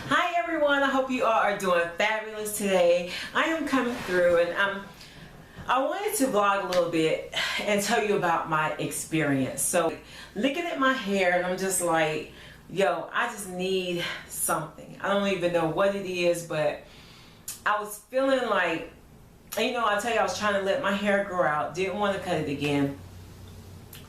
Hi everyone, I hope you all are doing fabulous today. I am coming through and I wanted to vlog a little bit and tell you about my experience. So looking at my hair and I'm just like, yo, I just need something. I don't even know what it is, but I was feeling like, you know, I tell you, I was trying to let my hair grow out, didn't want to cut it again.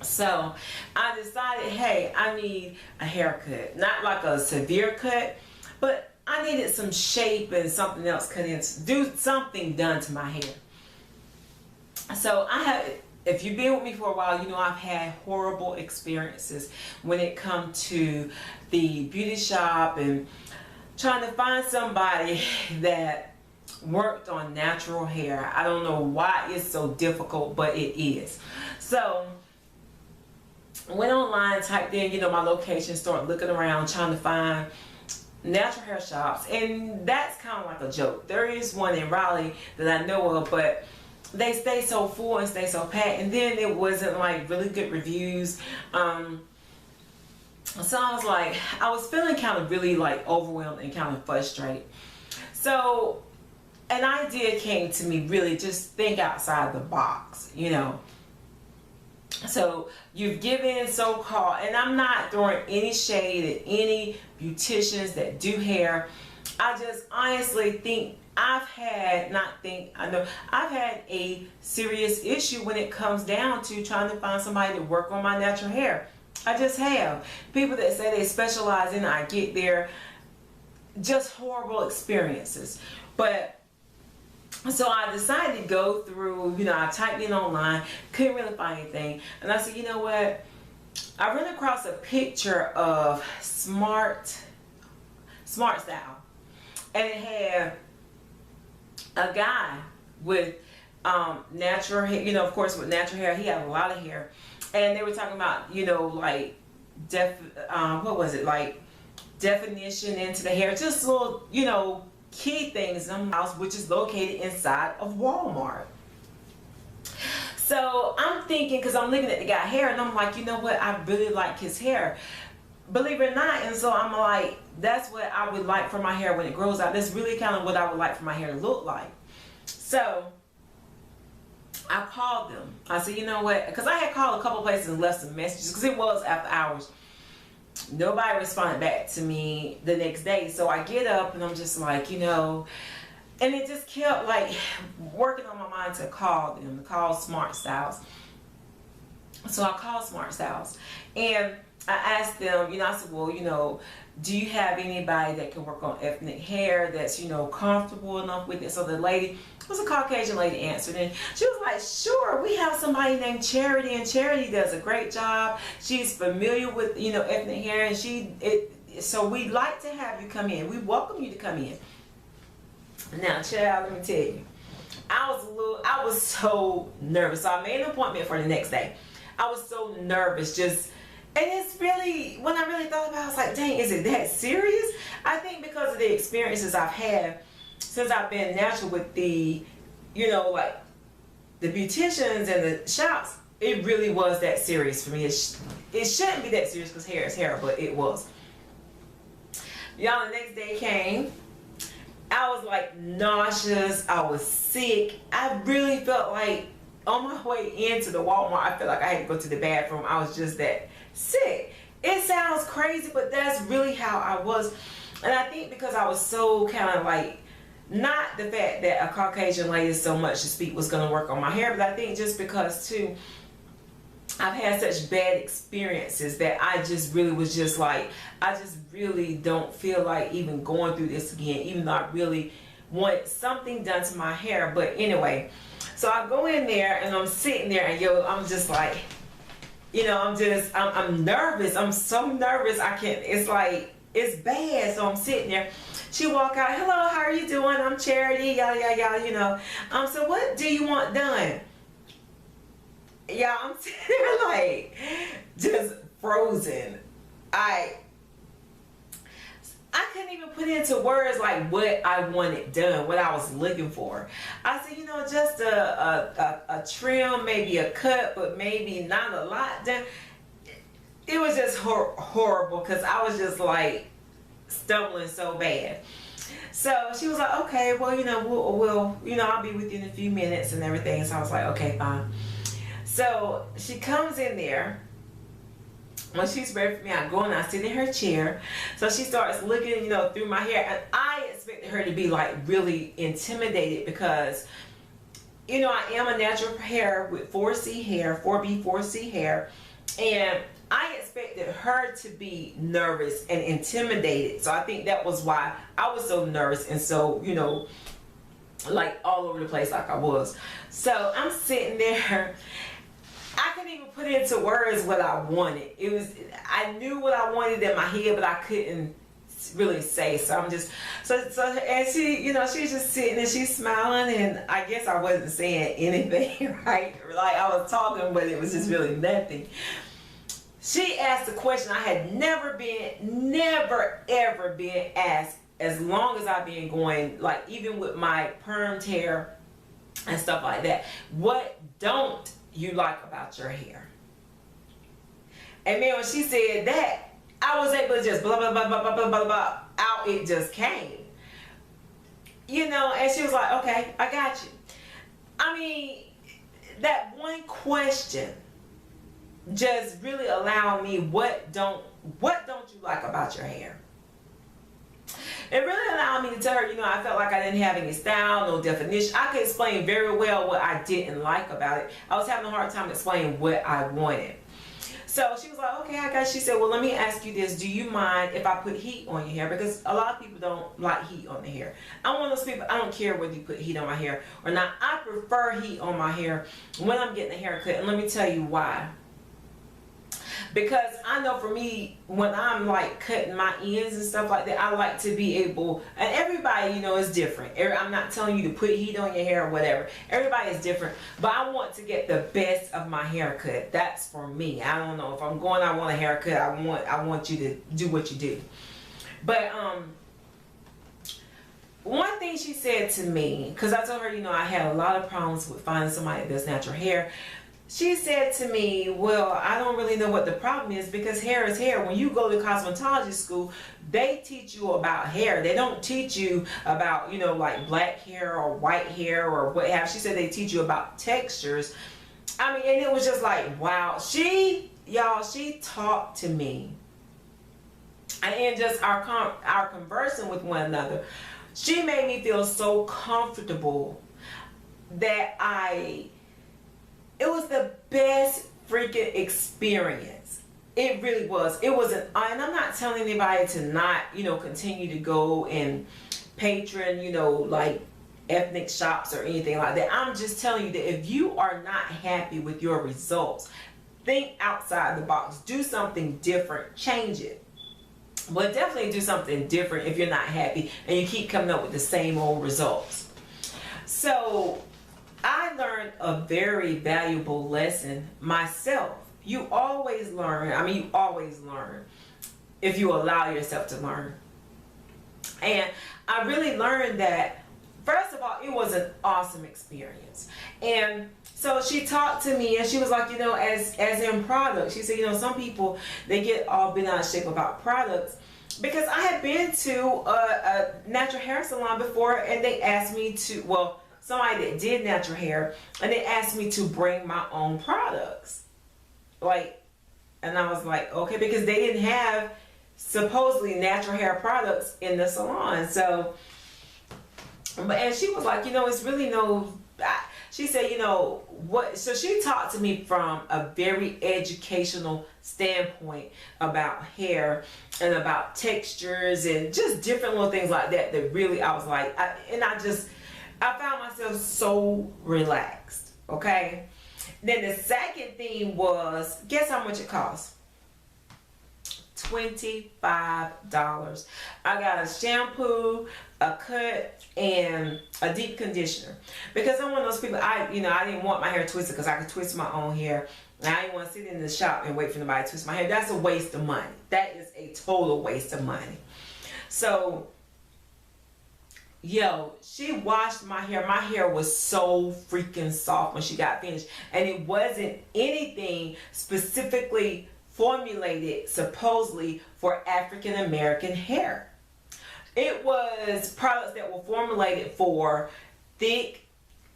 So I decided, hey, I need a haircut. Not like a severe cut, but I needed some shape and something else cut in, do something done to my hair. So if you've been with me for a while, you know I've had horrible experiences when it comes to the beauty shop and trying to find somebody that worked on natural hair. I don't know why it's so difficult, but it is. So went online, typed in, you know, my location, started looking around trying to find natural hair shops, and that's kind of like a joke. There is one in Raleigh that I know of, but they stay so full and stay so packed, and then it wasn't like really good reviews. So I was like, I was feeling kind of really like overwhelmed and kind of frustrated. So an idea came to me, really just think outside the box, you know. So you've given so-called, and I'm not throwing any shade at any beauticians that do hair. I just honestly think I've had a serious issue when it comes down to trying to find somebody to work on my natural hair. I just have. People that say they specialize in it, I get there, just horrible experiences. But so I decided to go through, you know, I typed in online, couldn't really find anything. And I said, you know what? I ran across a picture of Smart Style. And it had a guy with natural hair, you know, of course with natural hair, he had a lot of hair. And they were talking about, you know, like, what was it? Like definition into the hair, just little, you know, key things in the house, which is located inside of Walmart. So I'm thinking, because I'm looking at the guy hair and I'm like, you know what, I really like his hair, believe it or not. And so I'm like, that's what I would like for my hair when it grows out. That's really kind of what I would like for my hair to look like. So I called them. I said, you know what, because I had called a couple places and left some messages because it was after hours. Nobody responded back to me the next day. So I get up and I'm just like, you know, and it just kept like working on my mind to call them, to call Smart Styles. So I called Smart Styles and I asked them, you know, I said, well, you know, do you have anybody that can work on ethnic hair that's, you know, comfortable enough with it? So the lady, it was a Caucasian lady, answered, and she was like, sure, we have somebody named Charity, and Charity does a great job. She's familiar with, you know, ethnic hair, and so we'd like to have you come in. We welcome you to come in. Now, child, let me tell you, I was so nervous. So I made an appointment for the next day. I was so nervous, and it's really, when I really thought about it, I was like, dang, is it that serious? I think because of the experiences I've had since I've been natural with the, you know, like the beauticians and the shops, it really was that serious for me. It shouldn't be that serious because hair is hair, but it was. Y'all, the next day came. I was like nauseous. I was sick. I really felt like on my way into the Walmart, I felt like I had to go to the bathroom. I was just that sick. It sounds crazy, but that's really how I was. And I think because I was so kind of like, not the fact that a Caucasian lady so much to speak was going to work on my hair, but I think just because too, I've had such bad experiences that I just really was just like, I just really don't feel like even going through this again, even though I really want something done to my hair. But anyway, so I go in there and I'm sitting there and yo, I'm just like, you know, I'm nervous. I'm so nervous. It's like, it's bad. So I'm sitting there. She walk out, hello, how are you doing? I'm Charity, yada, yada, yada, you know. So what do you want done? Yeah, I'm sitting there like, just frozen. I couldn't even put into words like what I wanted done, what I was looking for. I said, you know, just a trim, maybe a cut, but maybe not a lot done. It was just horrible because I was just like stumbling so bad. So she was like, okay, well, I'll be with you in a few minutes and everything. So I was like, okay, fine. So she comes in there. When she's ready for me, I go and I sit in her chair. So she starts looking, through my hair. And I expected her to be like really intimidated because, I am a natural hair with 4C hair, 4B, 4C hair. And I expected her to be nervous and intimidated. So I think that was why I was so nervous and so, like all over the place like I was. So I'm sitting there. I couldn't even put into words what I wanted. I knew what I wanted in my head, but I couldn't really say. So I'm just, and she, she's just sitting and she's smiling, and I guess I wasn't saying anything, right? Like I was talking, but it was just really nothing. She asked a question I had never ever been asked as long as I've been going, like even with my permed hair and stuff like that. What don't you like about your hair? And man, when she said that, I was able to just blah blah blah blah blah blah blah blah out. It just came, and she was like, okay, I got you. I mean, that one question just really allowed me, what don't you like about your hair? It really allowed me to tell her, I felt like I didn't have any style, no definition. I could explain very well what I didn't like about it. I was having a hard time explaining what I wanted. So she was like, okay, I got you. She said, well, let me ask you this. Do you mind if I put heat on your hair? Because a lot of people don't like heat on their hair. I'm one of those people, I don't care whether you put heat on my hair or not. I prefer heat on my hair when I'm getting a haircut. And let me tell you why. Because I know for me, when I'm like cutting my ends and stuff like that, I like to be able, and everybody, is different. I'm not telling you to put heat on your hair or whatever. Everybody is different. But I want to get the best of my haircut. That's for me. I don't know. If I'm going, I want a haircut. I want you to do what you do. But one thing she said to me, because I told her, I had a lot of problems with finding somebody that does natural hair. She said to me, well, I don't really know what the problem is, because hair is hair. When you go to cosmetology school, they teach you about hair. They don't teach you about, like black hair or white hair or what have. She said they teach you about textures. I mean, and it was just like, wow. She talked to me. And just our conversing with one another, she made me feel so comfortable that it was the best freaking experience. It really was. It was and I'm not telling anybody to not, continue to go and patron, like ethnic shops or anything like that. I'm just telling you that if you are not happy with your results, think outside the box. Do something different. Change it. But definitely do something different if you're not happy and you keep coming up with the same old results. So I learned a very valuable lesson myself. You always learn. You always learn if you allow yourself to learn. And I really learned that, first of all, it was an awesome experience. And so she talked to me and she was like, as in products, she said, some people, they get all bent out of shape about products. Because I had been to a natural hair salon before, and they asked me to, somebody that did natural hair, and they asked me to bring my own products. And I was like, okay, because they didn't have supposedly natural hair products in the salon. So, and she was like, it's really she said, so she talked to me from a very educational standpoint about hair and about textures and just different little things like that really, I was like, I found myself so relaxed, okay? Then the second thing was, guess how much it cost? $25. I got a shampoo, a cut, and a deep conditioner. Because I'm one of those people, I didn't want my hair twisted because I could twist my own hair. And I didn't want to sit in the shop and wait for nobody to twist my hair. That's a waste of money. That is a total waste of money. So, she washed my hair. My hair was so freaking soft when she got finished. And it wasn't anything specifically formulated supposedly for African American hair. It was products that were formulated for thick,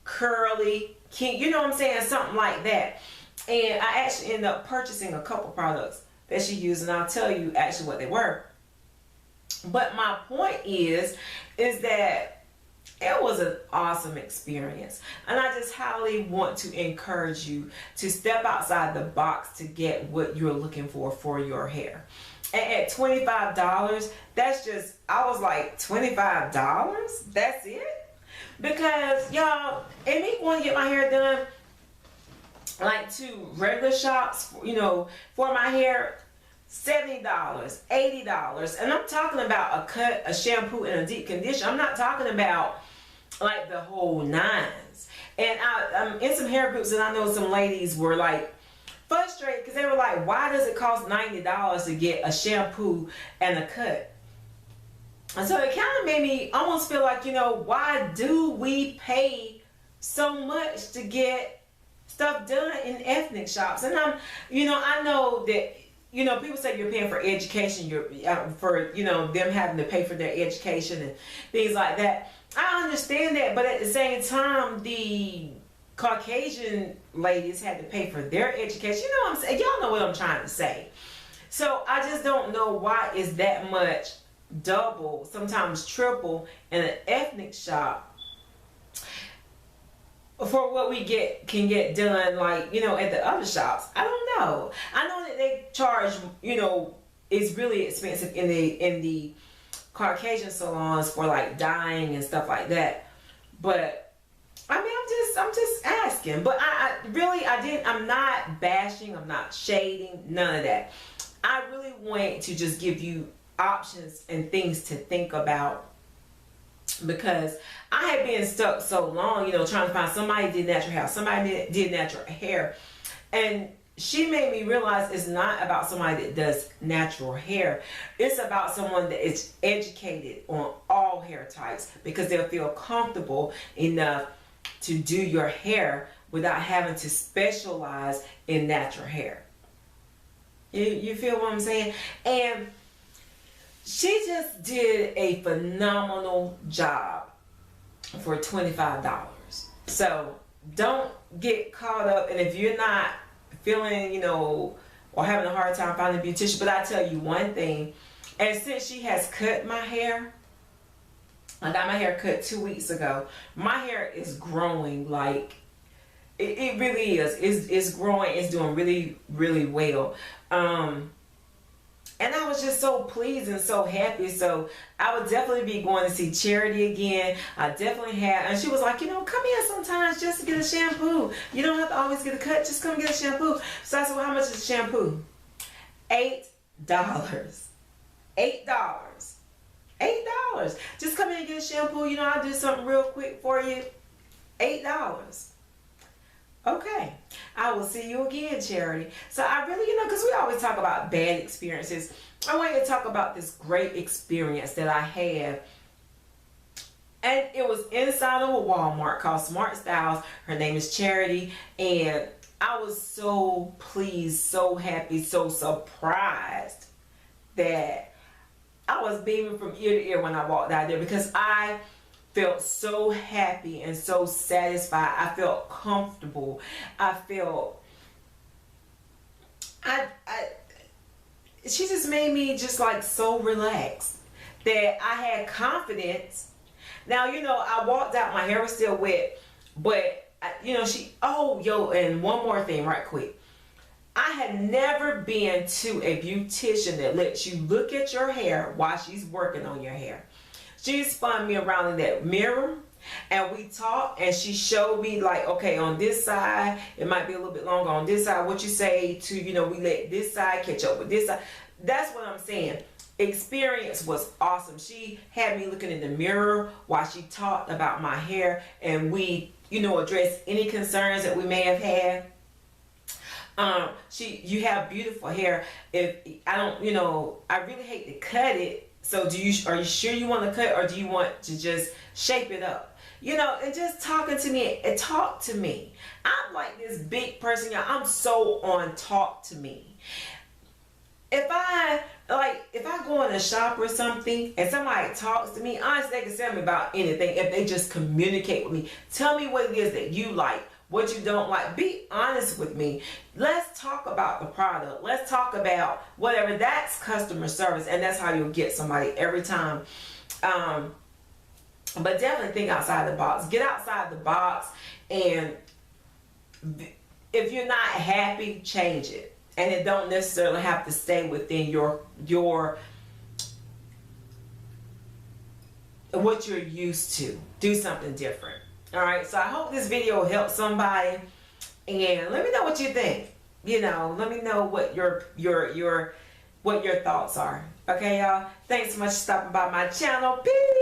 curly, kink, you know what I'm saying? Something like that. And I actually ended up purchasing a couple products that she used, and I'll tell you actually what they were. But my point is that it was an awesome experience, and I just highly want to encourage you to step outside the box to get what you're looking for your hair. And at $25, that's just, I was like, $25? That's it? Because y'all, and me going to get my hair done, like to regular shops, you know, for my hair, $70, $80. And I'm talking about a cut, a shampoo, and a deep conditioner. I'm not talking about like the whole nines. And I'm in some hair groups, and I know some ladies were like frustrated because they were like, why does it cost $90 to get a shampoo and a cut? And so it kind of made me almost feel like, you know, why do we pay so much to get stuff done in ethnic shops? And you know, I know that, you know, people say you're paying for education, you're for, you know, them having to pay for their education and things like that. I understand that, but at the same time, the Caucasian ladies had to pay for their education. You know what I'm saying? Y'all know what I'm trying to say. So I just don't know why is that much double, sometimes triple in an ethnic shop for what we can get done, like, you know, at the other shops. I don't know. I know that they charge, you know, it's really expensive in the Caucasian salons for like dyeing and stuff like that. But I mean, I'm just asking. But I'm not bashing, I'm not shading, none of that. I really want to just give you options and things to think about, because I had been stuck so long, you know, trying to find somebody did natural hair, somebody did natural hair. And she made me realize it's not about somebody that does natural hair. It's about someone that is educated on all hair types, because they'll feel comfortable enough to do your hair without having to specialize in natural hair. You feel what I'm saying? And she just did a phenomenal job for $25. So don't get caught up, and if you're not feeling, you know, or having a hard time finding a beautician, but I tell you one thing, and since she has cut my hair, I got my hair cut 2 weeks ago, my hair is growing like, it really is. It's growing, it's doing really, really well. And I was just so pleased and so happy. So I would definitely be going to see Charity again. I definitely had, and she was like, you know, come here sometimes just to get a shampoo. You don't have to always get a cut, just come get a shampoo. So I said, well, how much is the shampoo? $8. $8. Just come in and get a shampoo. You know, I'll do something real quick for you. $8. Okay, I will see you again, Charity. So I really, you know, because we always talk about bad experiences, I want to talk about this great experience that I had. And it was inside of a Walmart called Smart Styles. Her name is Charity. And I was so pleased, so happy, so surprised that I was beaming from ear to ear when I walked out there, because I felt so happy and so satisfied. I felt comfortable. I felt, she just made me just like so relaxed that I had confidence. Now, you know, I walked out, my hair was still wet, but you know, and one more thing right quick. I had never been to a beautician that lets you look at your hair while she's working on your hair. She spun me around in that mirror, and we talked, and she showed me like, okay, on this side, it might be a little bit longer. On this side, what you say to, you know, we let this side catch up with this side. That's what I'm saying. Experience was awesome. She had me looking in the mirror while she talked about my hair, and we, you know, addressed any concerns that we may have had. You have beautiful hair. If I don't, you know, I really hate to cut it. So are you sure you want to cut, or do you want to just shape it up? You know, and just talking to me, and talk to me. I'm like this big person, y'all. I'm so on talk to me. If I like if I go in a shop or something and somebody talks to me, honestly, they can tell me about anything if they just communicate with me. Tell me what it is that you like, what you don't like. Be honest with me. Let's talk about the product. Let's talk about whatever. That's customer service, and that's how you'll get somebody every time. But definitely think outside the box. Get outside the box, and if you're not happy, change it. And it don't necessarily have to stay within your what you're used to. Do something different. All right. So I hope this video helped somebody, and let me know what you think. You know, let me know what your thoughts are. Okay, y'all. Thanks so much for stopping by my channel. Peace.